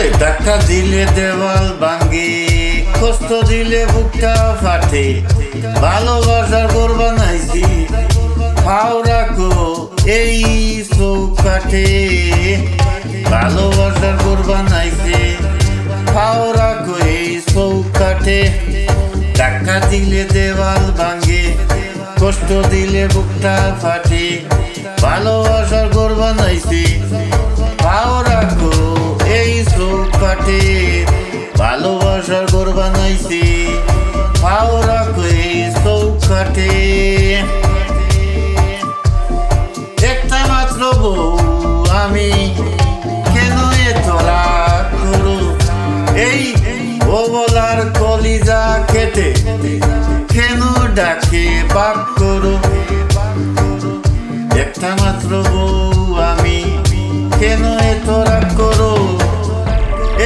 আরে ধাক্কা দিলে দেওয়াল ভাঙে, কষ্ট দিলে বুকটা ফাটে, ভালোবাসার ঘর বানাইছি ফাও রাখো এই চৌকাঠে, ভালোবাসার ঘর বানাইছি ফাও রাখো এই চৌকাঠে। ধাক্কা দিলে দেওয়াল ভাঙে, কষ্ট দিলে বুকটা ফাটে, ভালোবাসার ঘর বানাইছি ফাও রাখো এই চৌকাঠে, ভালোবাসার ঘর বানাইছি ফাও রাখো এই চৌকাঠে। একটা মাত্র বউ আমি, কেন এত রাগ করো, এই অবলার কলিজা কেটে কেন ডাকে পাপ করো। একটা মাত্র বউ আমি, কেন এত রাগ করো,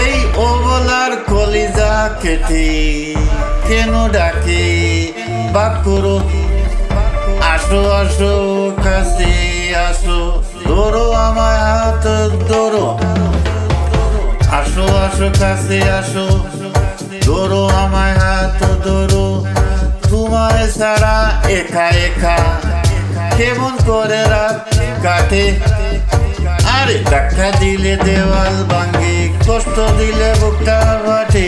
এই অবলার কলিজা কেটে কেন ডাকে পাপ করো। আসো আসো কাছে আসো, ধরো আমার হাত ধরো, আসো আসো কাছে আসো, ধরো আমার হাত ধরো, তোমার ছাড়া একা একা কেমন করে রাত কাটে। আরে ধাক্কা দিলে দেওয়াল ভাঙে, কষ্ট দিলে বুকটা ফাটে,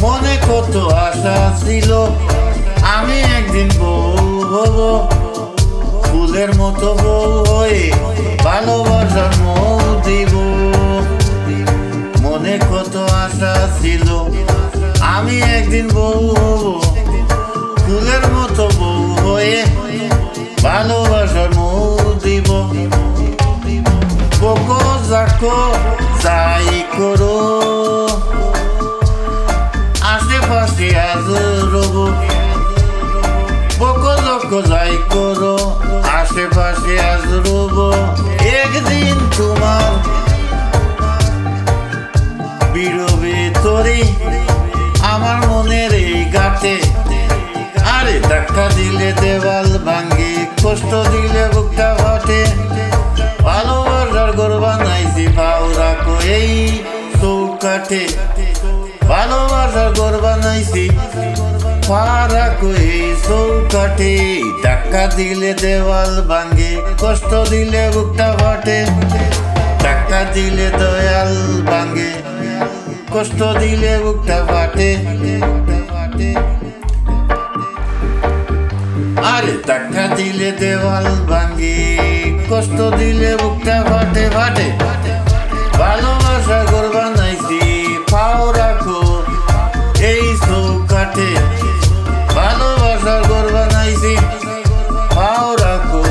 মনে কত আশা ছিল আমি একদিন বউ হব, ফুলের মতো বউ হয়ে ভালোবাসার মৌ দিব। মনে কত আশা ছিল আমি একদিন বউ হব, ফুলের মতো বউ হয়ে ভালোবাসার মৌ দিব। বকো যাকো যাই করো, আশেপাশে আজ রব, বকো যাকো যাই করো, আশেপাশে আজ রব, একদিন তোমার বিরবে তোরে আমার মনের এই গাতে। আরে ধাক্কা দিলে দেওয়াল ভাঙে, কষ্ট দিলে বুকটা ফাটে, ভালোবাসার ঘর বানাইছি ফাও রাখো এই চৌকাঠে, ভালোবাসার ঘর বানাইছি ফাও রাখো এই চৌকাঠে। ধাক্কা দিলে দেওয়াল ভাঙে, কষ্ট দিলে বুকটা ফাটে, ধাক্কা দিলে দেওয়াল ভাঙে, কষ্ট দিলে বুকটা ফাটে। আরে ধাক্কা দিলে দেওয়াল ভাঙে, কষ্ট দিলে বুকটা ফাটে ফাটে, ভালোবাসা ঘর বানাইছি ফাও রাখো এই চৌকাঠে, ভালোবাসার ঘর বানাইছি ফাও রাখো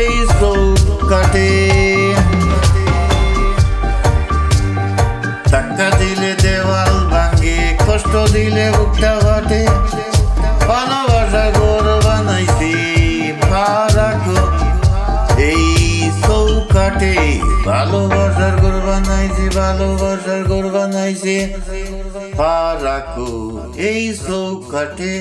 এই চৌকাঠে। ধাক্কা দিলে দেওয়াল ভাঙে, কষ্ট দিলে বুকটা ফাটে, ভালোবাসার ঘর বানাইছি ফাও রাখো এই চৌকাঠে, ভালোবাসার ঘর বানাইছি, ভালোবাসার ঘর বানাইছি ফাও রাখো এই চৌকাঠে।